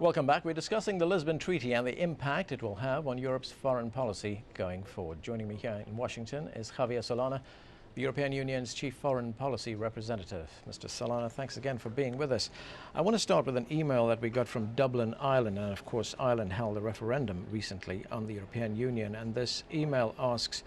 Welcome back. We're discussing the Lisbon Treaty and the impact it will have on Europe's foreign policy going forward. Joining me here in Washington is Javier Solana, the European Union's Chief Foreign Policy Representative. Mr. Solana, thanks again for being with us. I want to start with an email that we got from Dublin, Ireland, and of course Ireland held a referendum recently on the European Union, and this email asks,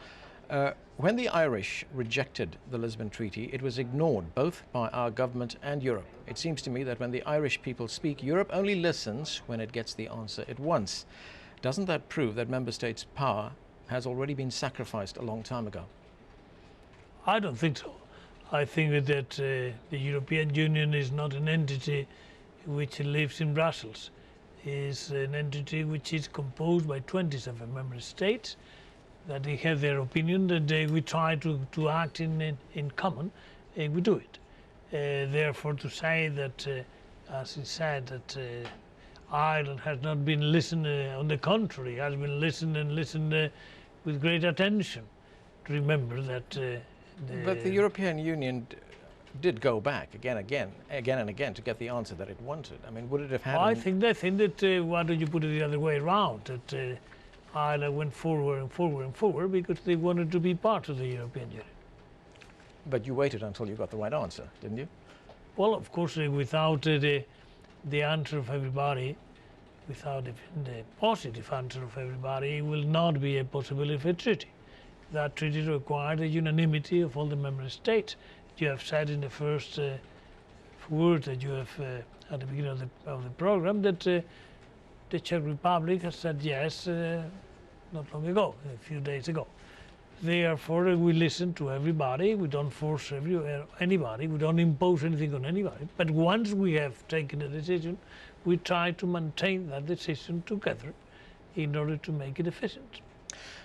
when the Irish rejected the Lisbon Treaty, it was ignored both by our government and Europe. It seems to me that when the Irish people speak, Europe only listens when it gets the answer it wants. Doesn't that prove that member states' power has already been sacrificed a long time ago? I don't think so. I think that the European Union is not an entity which lives in Brussels. It's an entity which is composed by 27 member states, that they have their opinion, that we try to act in common, and we do it. Therefore, to say that, as he said, that Ireland has not been listened, on the contrary, has been listened with great attention. Remember that. But the European Union did go back again and again to get the answer that it wanted. I mean, would it have had? I think that why don't you put it the other way around? That Ireland went forward and forward and forward because they wanted to be part of the European Union. But you waited until you got the right answer, didn't you? Well, of course, without the answer of everybody, without the positive answer of everybody, it will not be a possibility of a treaty. That treaty required the unanimity of all the member states. You have said in the first word that you have at the beginning of the program that the Czech Republic has said yes not long ago, a few days ago. Therefore, we listen to everybody. We don't force anybody. We don't impose anything on anybody. But once we have taken a decision, we try to maintain that decision together in order to make it efficient.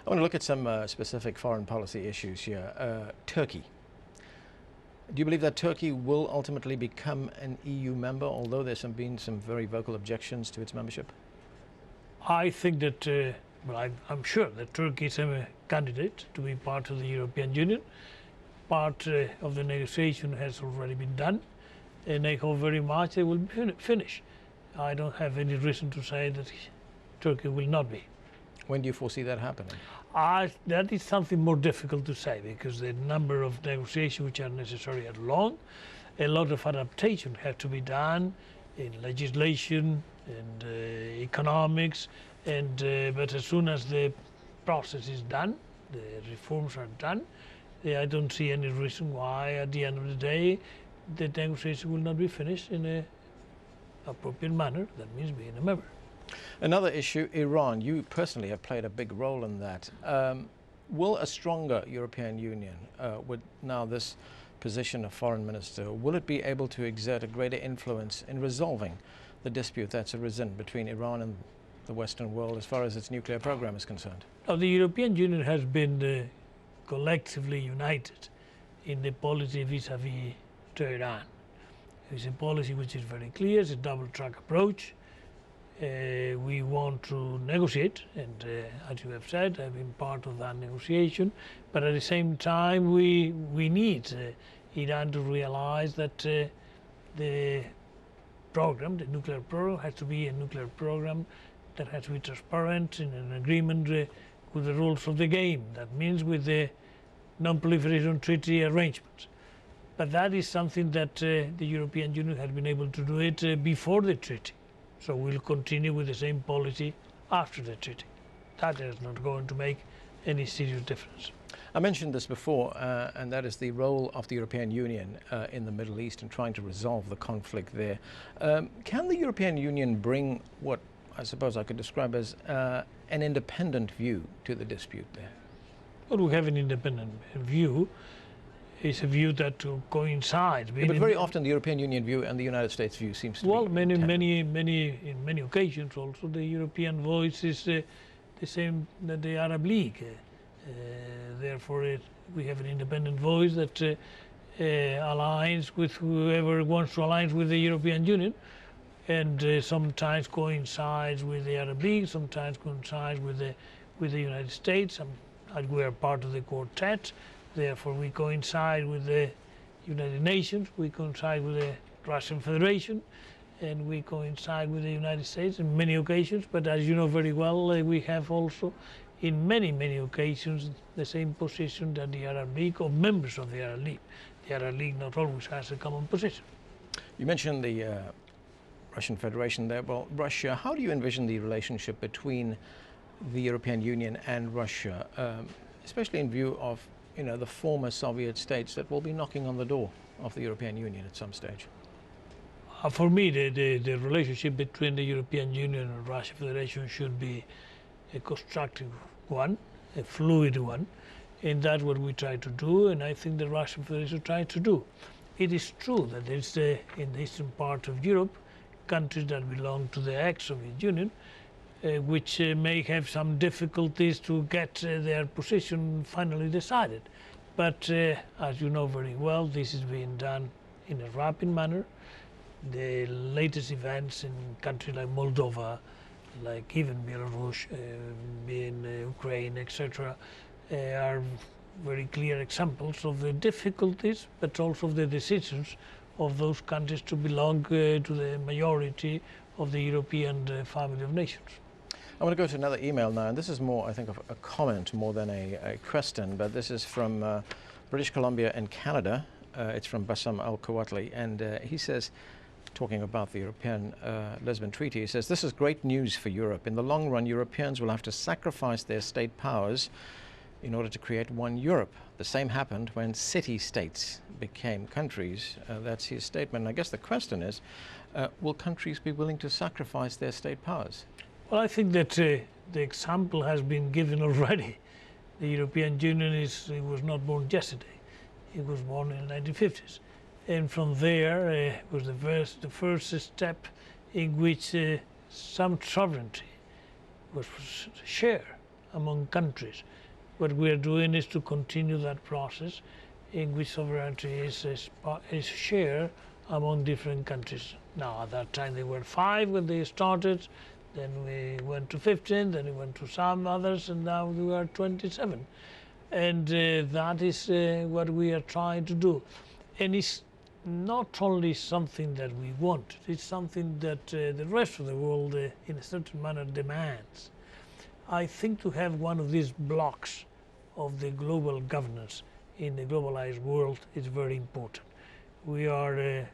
I want to look at some specific foreign policy issues here. Turkey. Do you believe that Turkey will ultimately become an EU member, although there's been some very vocal objections to its membership? I think that, well, I'm sure that Turkey is a candidate to be part of the European Union. Part of the negotiation has already been done, and I hope very much they will be finished. I don't have any reason to say that Turkey will not be. When do you foresee that happening? That is something more difficult to say, because the number of negotiations which are necessary are long. A lot of adaptation has to be done in legislation and economics, and but as soon as the process is done, the reforms are done, I don't see any reason why at the end of the day the negotiation will not be finished in an appropriate manner. That means being a member. Another issue, Iran. You personally have played a big role in that. Will a stronger European Union, with now this position of foreign minister, will it be able to exert a greater influence in resolving the dispute that's arisen between Iran and the Western world as far as its nuclear program is concerned? Now, the European Union has been collectively united in the policy vis-à-vis Tehran. It's a policy which is very clear. It's a double-track approach. We want to negotiate, and as you have said, I've been part of that negotiation, but at the same time we need Iran to realize that the program, the nuclear program, has to be a nuclear program that has to be transparent, in an agreement with the rules of the game. That means with the non-proliferation treaty arrangements. But that is something that the European Union has been able to do it before the treaty. So we'll continue with the same policy after the treaty. That is not going to make any serious difference. I mentioned this before, and that is the role of the European Union in the Middle East and trying to resolve the conflict there. Can the European Union bring what I suppose I could describe as an independent view to the dispute there? Well, we have an independent view. It's a view that coincides. Yeah, but very often the European Union view and the United States view seems to be in many occasions also the European voice is the same that the Arab League. Therefore, we have an independent voice that aligns with whoever wants to align with the European Union, and sometimes coincides with the Arab League, sometimes coincides with the United States. We are part of the quartet. Therefore, we coincide with the United Nations, we coincide with the Russian Federation, and we coincide with the United States in many occasions, but as you know very well, we have also in many, many occasions the same position that the Arab League or members of the Arab League. The Arab League not always has a common position. You mentioned the Russian Federation there. Well, Russia, how do you envision the relationship between the European Union and Russia, especially in view of the former Soviet states that will be knocking on the door of the European Union at some stage? For me, the relationship between the European Union and Russian Federation should be a constructive one, a fluid one, and that's what we try to do, and I think the Russian Federation tries to do. It is true that there's in the eastern part of Europe countries that belong to the ex-Soviet Union, which may have some difficulties to get their position finally decided. But as you know very well, this is being done in a rapid manner. The latest events in countries like Moldova, like even Belarus, in Ukraine, etc., are very clear examples of the difficulties, but also of the decisions of those countries to belong to the majority of the European family of nations. I want to go to another email now, and this is more, I think, of a comment more than a question, but this is from British Columbia and Canada. It's from Bassam Al-Kawatli, and he says, talking about the European Lisbon Treaty, he says, "This is great news for Europe. In the long run, Europeans will have to sacrifice their state powers in order to create one Europe. The same happened when city-states became countries." That's his statement. I guess the question is, will countries be willing to sacrifice their state powers? Well, I think that the example has been given already. The European Union was not born yesterday. It was born in the 1950s. And from there was the first step in which some sovereignty was shared among countries. What we are doing is to continue that process in which sovereignty is shared among different countries. Now, at that time, there were 5 when they started. Then we went to 15, then we went to some others, and now we are 27. And that is what we are trying to do. And it's not only something that we want, it's something that the rest of the world, in a certain manner, demands. I think to have one of these blocks of the global governance in the globalized world is very important. We are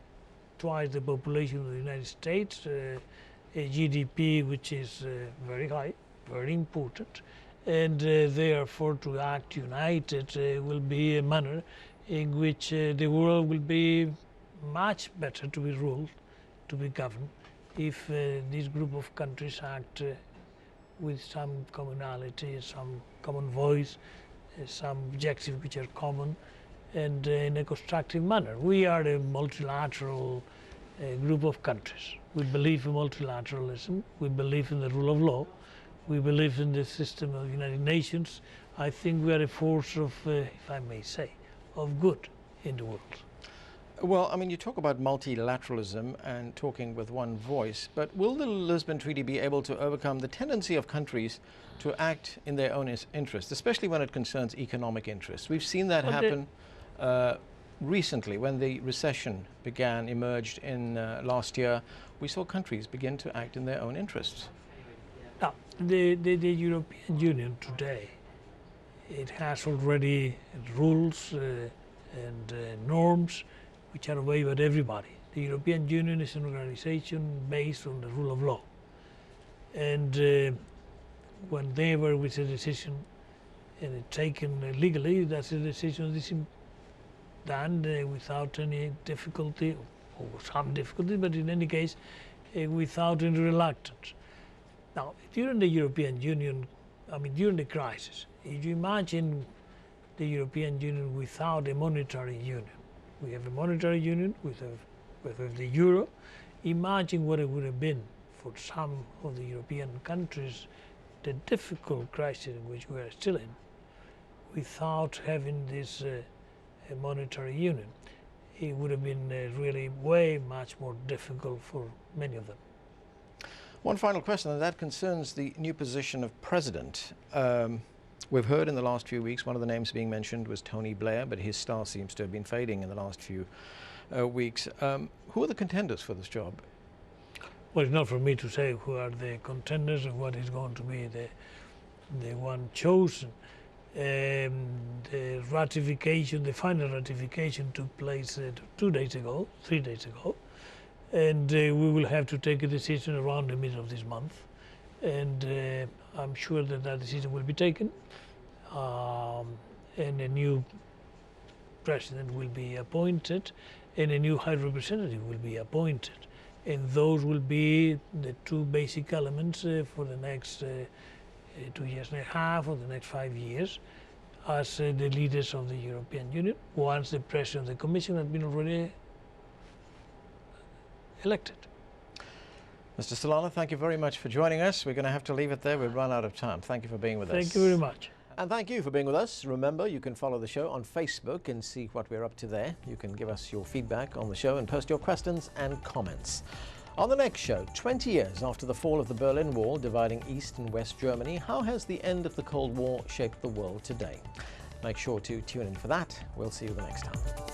twice the population of the United States, a GDP which is very high, very important, and therefore to act united will be a manner in which the world will be much better to be ruled, to be governed, if this group of countries act with some commonality, some common voice, some objectives which are common, and in a constructive manner. We are a multilateral group of countries. We believe in multilateralism, we believe in the rule of law, we believe in the system of the United Nations. I think we are a force of, if I may say, of good in the world. Well, I mean, you talk about multilateralism and talking with one voice, but will the Lisbon Treaty be able to overcome the tendency of countries to act in their own interest, especially when it concerns economic interests? We've seen that happen recently when the recession emerged in last year. We saw countries begin to act in their own interests. Now, the European Union today, it has already rules and norms which are obeyed by everybody. The European Union is an organization based on the rule of law. And whenever with a decision taken legally, that's a decision that's done without any difficulty, or some difficulty, but in any case, without any reluctance. Now, during the European Union, I mean, during the crisis, if you imagine the European Union without a monetary union, we have a monetary union with the euro. Imagine what it would have been for some of the European countries, the difficult crisis in which we are still in, without having this monetary union. It would have been really way much more difficult for many of them. One final question, and that concerns the new position of president. We've heard in the last few weeks, one of the names being mentioned was Tony Blair, but his star seems to have been fading in the last few weeks. Who are the contenders for this job? Well, it's not for me to say who are the contenders and what is going to be the one chosen. The ratification, the final ratification took place 3 days ago, and we will have to take a decision around the middle of this month. And I'm sure that that decision will be taken, and a new president will be appointed, and a new high representative will be appointed. And those will be the two basic elements for the next 2 years and a half or the next 5 years as the leaders of the European Union, once the President of the Commission has been already elected. Mr. Solana, thank you very much for joining us. We're going to have to leave it there. We've run out of time. Thank you for being with us. Thank you very much. And thank you for being with us. Remember, you can follow the show on Facebook and see what we're up to there. You can give us your feedback on the show and post your questions and comments. On the next show, 20 years after the fall of the Berlin Wall dividing East and West Germany, how has the end of the Cold War shaped the world today? Make sure to tune in for that. We'll see you the next time.